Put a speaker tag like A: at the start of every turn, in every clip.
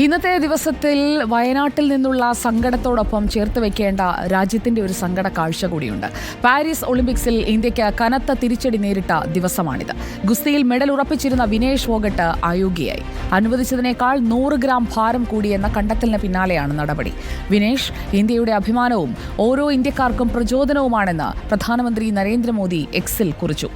A: ഇന്നത്തെ ദിവസത്തിൽ വയനാട്ടിൽ നിന്നുള്ള സങ്കടത്തോടൊപ്പം ചേർത്ത് വെക്കേണ്ട രാജ്യത്തിന്റെ ഒരു സങ്കട കാഴ്ച കൂടിയുണ്ട്. പാരീസ് ഒളിമ്പിക്സിൽ ഇന്ത്യക്ക് കനത്ത തിരിച്ചടി നേരിട്ട ദിവസമാണിത്. ഗുസ്തിയിൽ മെഡൽ ഉറപ്പിച്ചിരുന്ന വിനേഷ് ഫോഗട്ട് അയോഗ്യയായി. അനുവദിച്ചതിനേക്കാൾ 100 ഗ്രാം ഭാരം കൂടിയെന്ന കണ്ടെത്തലിന് പിന്നാലെയാണ് നടപടി. വിനേഷ് ഇന്ത്യയുടെ അഭിമാനവും ഓരോ ഇന്ത്യക്കാർക്കും പ്രചോദനവുമാണെന്ന് പ്രധാനമന്ത്രി നരേന്ദ്രമോദി എക്സിൽ കുറിച്ചു.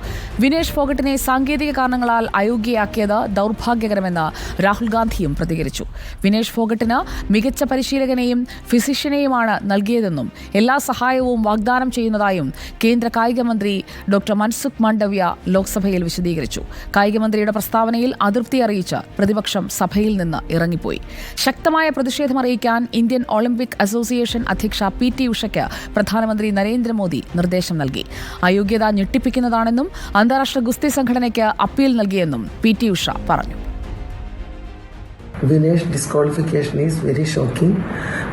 A: വിനേഷ് ഫോഗട്ടിനെ സാങ്കേതിക കാരണങ്ങളാൽ അയോഗ്യയാക്കിയത് ദൗർഭാഗ്യകരമെന്ന് രാഹുൽ ഗാന്ധിയും പ്രതികരിച്ചു. വിനേഷ് ഫോഗട്ടിന് മികച്ച പരിശീലകനെയും ഫിസിഷ്യനെയുമാണ് നൽകിയതെന്നും എല്ലാ സഹായവും വാഗ്ദാനം ചെയ്യുന്നതായും കേന്ദ്ര കായിക മന്ത്രി ഡോക്ടർ മൻസുഖ് മാണ്ഡവ്യ ലോക്സഭയിൽ വിശദീകരിച്ചു. കായികമന്ത്രിയുടെ പ്രസ്താവനയിൽ അതൃപ്തി അറിയിച്ച് പ്രതിപക്ഷം സഭയിൽ നിന്ന് ഇറങ്ങിപ്പോയി. ശക്തമായ പ്രതിഷേധം അറിയിക്കാൻ ഇന്ത്യൻ ഒളിമ്പിക് അസോസിയേഷൻ അധ്യക്ഷ PT ഉഷയ്ക്ക് പ്രധാനമന്ത്രി നരേന്ദ്രമോദി നിർദ്ദേശം നൽകി. അയോഗ്യത ഞെട്ടിപ്പിക്കുന്നതാണെന്നും അന്താരാഷ്ട്ര ഗുസ്തി സംഘടനയ്ക്ക് അപ്പീൽ നൽകിയെന്നും PT ഉഷ പറഞ്ഞു.
B: Vinesh disqualification is very shocking,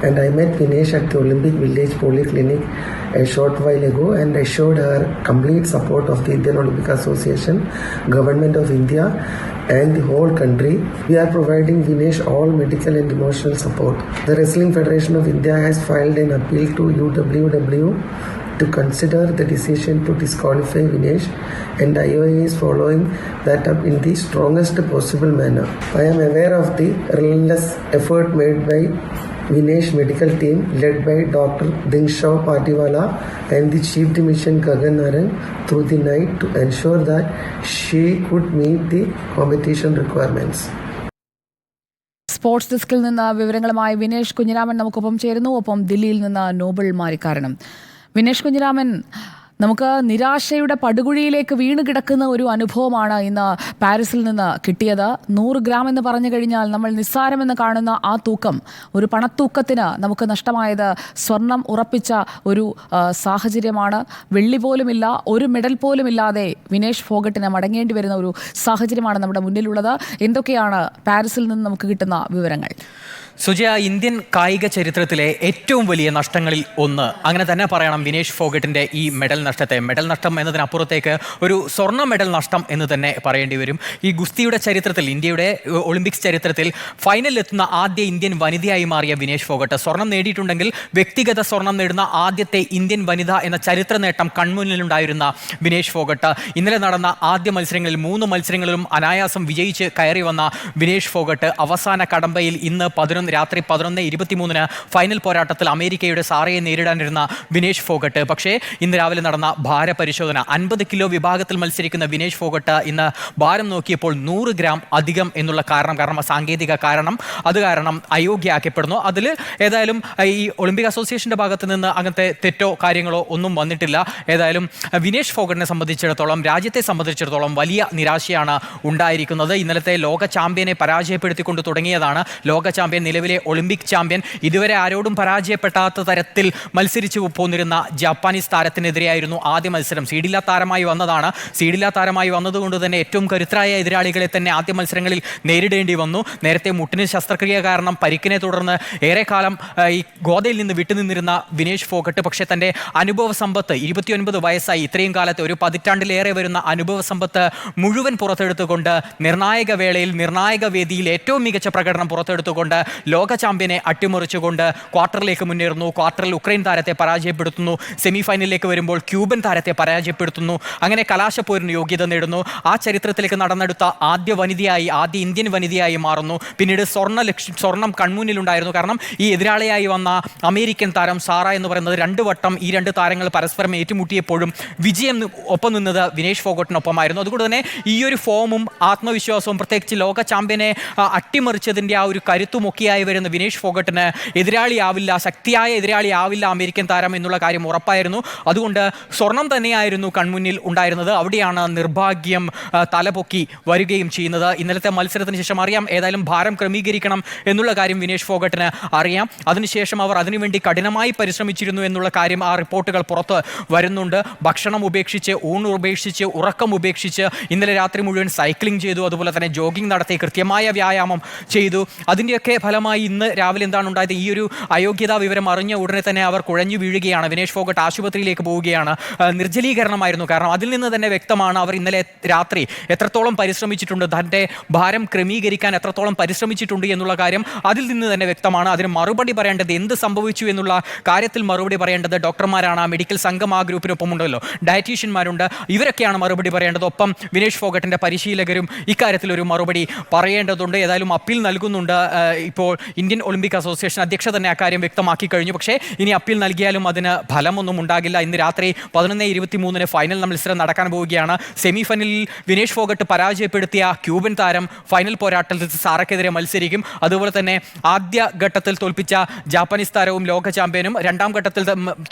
B: and I met Vinesh at the Olympic Village Polyclinic a short while ago and assured her complete support of the Indian Olympic Association, Government of India and the whole country. We are providing Vinesh all medical and emotional support. The Wrestling Federation of India has filed an appeal to UWW to consider the decision to disqualify Vinesh, and IOA is following that up in the strongest possible manner. I am aware of the relentless effort made by Vinesh medical team led by Dr. Dingshaw Patiwala and the Chief Dimission Gagan Narang through the night to ensure that she could meet the competition requirements.
A: Sports ഡെസ്കിൽ നിന്ന് വിവരങ്ങളുമായി വിനേഷ് കുഞ്ഞിരാമൻ നമുക്കൊപ്പം ചേരുന്നു. ഒപ്പം ദില്ലിയിൽ നിന്ന് നോബിൾ മാരിക്കാരനും. വിനേഷ് കുഞ്ഞിരാമൻ, നമുക്ക് നിരാശയുടെ പടുകുഴിയിലേക്ക് വീണ് കിടക്കുന്ന ഒരു അനുഭവമാണ് ഇന്ന് പാരീസിൽ നിന്ന് കിട്ടിയത്. 100 ഗ്രാം എന്ന് പറഞ്ഞു കഴിഞ്ഞാൽ നമ്മൾ നിസ്സാരമെന്ന് കാണുന്ന ആ തൂക്കം, ഒരു പണത്തൂക്കത്തിന് നമുക്ക് നഷ്ടമായത് സ്വർണം ഉറപ്പിച്ച ഒരു സാഹചര്യമാണ്. വെള്ളി പോലുമില്ല, ഒരു മെഡൽ പോലും ഇല്ലാതെ വിനേഷ് ഫോഗട്ടിന് മടങ്ങേണ്ടി വരുന്ന ഒരു സാഹചര്യമാണ് നമ്മുടെ മുന്നിലുള്ളത്. എന്തൊക്കെയാണ് പാരീസിൽ നിന്ന് നമുക്ക് കിട്ടുന്ന വിവരങ്ങൾ?
C: സുജയ, ഇന്ത്യൻ കായിക ചരിത്രത്തിലെ ഏറ്റവും വലിയ നഷ്ടങ്ങളിൽ ഒന്ന്, അങ്ങനെ തന്നെ പറയണം വിനേഷ് ഫോഗട്ടിൻ്റെ ഈ മെഡൽ നഷ്ടം എന്നതിനപ്പുറത്തേക്ക് ഒരു സ്വർണ്ണ മെഡൽ നഷ്ടം എന്ന് തന്നെ പറയേണ്ടി വരും. ഈ ഗുസ്തിയുടെ ചരിത്രത്തിൽ, ഇന്ത്യയുടെ ഒളിമ്പിക്സ് ചരിത്രത്തിൽ ഫൈനലിലെത്തുന്ന ആദ്യ ഇന്ത്യൻ വനിതയായി മാറിയ വിനേഷ് ഫോഗട്ട് സ്വർണം നേടിയിട്ടുണ്ടെങ്കിൽ വ്യക്തിഗത സ്വർണം നേടുന്ന ആദ്യത്തെ ഇന്ത്യൻ വനിത എന്ന ചരിത്ര നേട്ടം കൺമുന്നിലുണ്ടായിരുന്ന വിനേഷ് ഫോഗട്ട് ഇന്നലെ നടന്ന ആദ്യ മത്സരങ്ങളിൽ 3 മത്സരങ്ങളിലും അനായാസം വിജയിച്ച് കയറി വന്ന വിനേഷ് ഫോഗട്ട് അവസാന കടമ്പയിൽ ഇന്ന് രാത്രി 11:23 ഫൈനൽ പോരാട്ടത്തിൽ അമേരിക്കയുടെ സാറയെ നേരിടാനിരുന്ന വിനേഷ് ഫോഗട്ട് പക്ഷേ ഇന്ന് രാവിലെ നടന്ന ഭാരപരിശോധന 50 കിലോ വിഭാഗത്തിൽ മത്സരിക്കുന്ന വിനേഷ് ഫോഗട്ട് ഇന്ന് ഭാരം നോക്കിയപ്പോൾ 100 ഗ്രാം അധികം എന്നുള്ള കാരണം സാങ്കേതിക കാരണം അയോഗ്യയാക്കപ്പെടുന്നു. അതിൽ ഏതായാലും ഈ ഒളിമ്പിക് അസോസിയേഷൻ്റെ ഭാഗത്ത് നിന്ന് അങ്ങനത്തെ തെറ്റോ കാര്യങ്ങളോ ഒന്നും വന്നിട്ടില്ല. ഏതായാലും വിനേഷ് ഫോഗട്ടിനെ സംബന്ധിച്ചിടത്തോളം, രാജ്യത്തെ സംബന്ധിച്ചിടത്തോളം വലിയ നിരാശയാണ് ഉണ്ടായിരിക്കുന്നത്. ഇന്നലത്തെ ലോക ചാമ്പ്യനെ പരാജയപ്പെടുത്തിക്കൊണ്ട് തുടങ്ങിയതാണ്. ലോക ചാമ്പ്യൻ, നിലവിലെ ഒളിമ്പിക് ചാമ്പ്യൻ, ഇതുവരെ ആരോടും പരാജയപ്പെടാത്ത തരത്തിൽ മത്സരിച്ചു പോന്നിരുന്ന ജാപ്പാനീസ് താരത്തിനെതിരെയായിരുന്നു ആദ്യ മത്സരം. സീഡില്ലാ താരമായി വന്നതാണ്. സീഡില്ലാ താരമായി വന്നതുകൊണ്ട് തന്നെ ഏറ്റവും കരുത്തരായ എതിരാളികളെ തന്നെ ആദ്യ മത്സരങ്ങളിൽ നേരിടേണ്ടി വന്നു. നേരത്തെ മുട്ടിന് ശസ്ത്രക്രിയ കാരണം പരിക്കിനെ തുടർന്ന് ഏറെക്കാലം ഈ ഗോദയിൽ നിന്ന് വിട്ടുനിന്നിരുന്ന വിനേഷ് ഫോഗട്ട് പക്ഷേ തൻ്റെ അനുഭവ സമ്പത്ത്, 29 വയസ്സായി, ഇത്രയും കാലത്തെ ഒരു പതിറ്റാണ്ടിലേറെ വരുന്ന അനുഭവ സമ്പത്ത് മുഴുവൻ പുറത്തെടുത്തുകൊണ്ട് നിർണായക വേളയിൽ, നിർണായക വേദിയിൽ ഏറ്റവും മികച്ച പ്രകടനം പുറത്തെടുത്തുകൊണ്ട് ലോക ചാമ്പ്യനെ അട്ടിമറിച്ചുകൊണ്ട് ക്വാർട്ടറിലേക്ക് മുന്നേറുന്നു. ക്വാർട്ടറിൽ ഉക്രൈൻ താരത്തെ പരാജയപ്പെടുത്തുന്നു. സെമി ഫൈനലിലേക്ക് വരുമ്പോൾ ക്യൂബൻ താരത്തെ പരാജയപ്പെടുത്തുന്നു. അങ്ങനെ കലാശപ്പോരിന് യോഗ്യത നേടുന്നു. ആ ചരിത്രത്തിലേക്ക് നടന്നെടുത്ത ആദ്യ ഇന്ത്യൻ വനിതയായി മാറുന്നു. പിന്നീട് സ്വർണം കൺമുന്നിലുണ്ടായിരുന്നു. കാരണം ഈ എതിരാളിയായി വന്ന അമേരിക്കൻ താരം സാറ എന്ന് പറയുന്നത് 2 വട്ടം ഈ 2 താരങ്ങൾ പരസ്പരം ഏറ്റുമുട്ടിയപ്പോഴും വിജയം ഒപ്പം നിന്നത് വിനേഷ് ഫോഗട്ടിനൊപ്പമായിരുന്നു. അതുകൊണ്ട് തന്നെ ഈ ഒരു ഫോമും ആത്മവിശ്വാസവും, പ്രത്യേകിച്ച് ലോക ചാമ്പ്യനെ അട്ടിമറിച്ചതിൻ്റെ ആ ഒരു കരുത്തുമൊക്കെയായി വരുന്ന വിനേഷ് ഫോഗട്ടിന് ശക്തിയായ എതിരാളിയാവില്ല അമേരിക്കൻ താരം എന്നുള്ള കാര്യം ഉറപ്പായിരുന്നു. അതുകൊണ്ട് സ്വർണം തന്നെയായിരുന്നു കൺമുന്നിൽ ഉണ്ടായിരുന്നത്. അവിടെയാണ് നിർഭാഗ്യം തലപൊക്കി വരികയും ചെയ്യുന്നത്. ഇന്നലത്തെ മത്സരത്തിന് ശേഷം അറിയാം, ഏതായാലും ഭാരം ക്രമീകരിക്കണം എന്നുള്ള കാര്യം വിനേഷ് ഫോഗട്ടിന് അറിയാം. അതിനുശേഷം അവർ അതിനുവേണ്ടി കഠിനമായി പരിശ്രമിച്ചിരുന്നു എന്നുള്ള കാര്യം ആ റിപ്പോർട്ടുകൾ പുറത്ത് വരുന്നുണ്ട്. ഭക്ഷണം ഉപേക്ഷിച്ച്, ഊണ് ഉപേക്ഷിച്ച്, ഉറക്കം ഉപേക്ഷിച്ച് ഇന്നലെ രാത്രി മുഴുവൻ സൈക്ലിംഗ് ചെയ്തു. അതുപോലെ തന്നെ ജോഗിംഗ് നടത്തി, കൃത്യമായ വ്യായാമം ചെയ്തു. അതിൻ്റെയൊക്കെ ഫലമായി ഭാഗമായി ഇന്ന് രാവിലെ എന്താണ് ഉണ്ടായത്? ഈ ഒരു അയോഗ്യതാ വിവരം അറിഞ്ഞ ഉടനെ തന്നെ അവർ കുഴഞ്ഞു വീഴുകയാണ്. വിനേഷ് ഫോഗട്ട് ആശുപത്രിയിലേക്ക് പോവുകയാണ്. നിർജ്ജലീകരണമായിരുന്നു. കാരണം അതിൽ നിന്ന് തന്നെ വ്യക്തമാണ് അവർ ഇന്നലെ രാത്രി എത്രത്തോളം പരിശ്രമിച്ചിട്ടുണ്ട്, തൻ്റെ ഭാരം ക്രമീകരിക്കാൻ എത്രത്തോളം പരിശ്രമിച്ചിട്ടുണ്ട് എന്നുള്ള കാര്യം അതിൽ നിന്ന് തന്നെ വ്യക്തമാണ്. അതിന് മറുപടി പറയേണ്ടത്, എന്ത് സംഭവിച്ചു എന്നുള്ള കാര്യത്തിൽ മറുപടി പറയേണ്ടത് ഡോക്ടർമാരാണ്. ആ മെഡിക്കൽ സംഘം ആ ഗ്രൂപ്പിനൊപ്പം ഉണ്ടല്ലോ, ഡയറ്റീഷ്യന്മാരുണ്ട്, ഇവരൊക്കെയാണ് മറുപടി പറയേണ്ടത്. ഒപ്പം വിനേഷ് ഫോഗട്ടിൻ്റെ പരിശീലകരും ഇക്കാര്യത്തിൽ ഒരു മറുപടി പറയേണ്ടതുണ്ട്. ഏതായാലും അപ്പീൽ നൽകുന്നുണ്ട്. ഇപ്പോൾ ഇന്ത്യൻ ഒളിമ്പിക് അസോസിയേഷൻ അധ്യക്ഷ തന്നെ അക്കാര്യം വ്യക്തമാക്കി കഴിഞ്ഞു. പക്ഷേ ഇനി അപ്പീൽ നൽകിയാലും അതിന് ഫലമൊന്നും ഉണ്ടാകില്ല. ഇന്ന് രാത്രി 11:23 ഫൈനൽ മത്സരം നടക്കാൻ പോവുകയാണ്. സെമി ഫൈനലിൽ വിനേഷ് ഫോഗട്ട് പരാജയപ്പെടുത്തിയ ക്യൂബൻ താരം ഫൈനൽ പോരാട്ടത്തിൽ സാറയ്ക്കെതിരെ മത്സരിക്കും. അതുപോലെ തന്നെ ആദ്യ ഘട്ടത്തിൽ തോൽപ്പിച്ച ജാപ്പനീസ് താരവും ലോക ചാമ്പ്യനും രണ്ടാം ഘട്ടത്തിൽ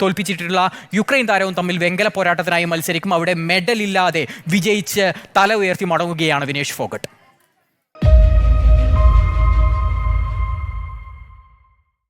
C: തോൽപ്പിച്ചിട്ടുള്ള യുക്രൈൻ താരവും തമ്മിൽ വെങ്കല പോരാട്ടത്തിനായി മത്സരിക്കും. അവിടെ മെഡൽ ഇല്ലാതെ വിജയിച്ച് തല ഉയർത്തി മടങ്ങുകയാണ് വിനേഷ് ഫോഗട്ട്.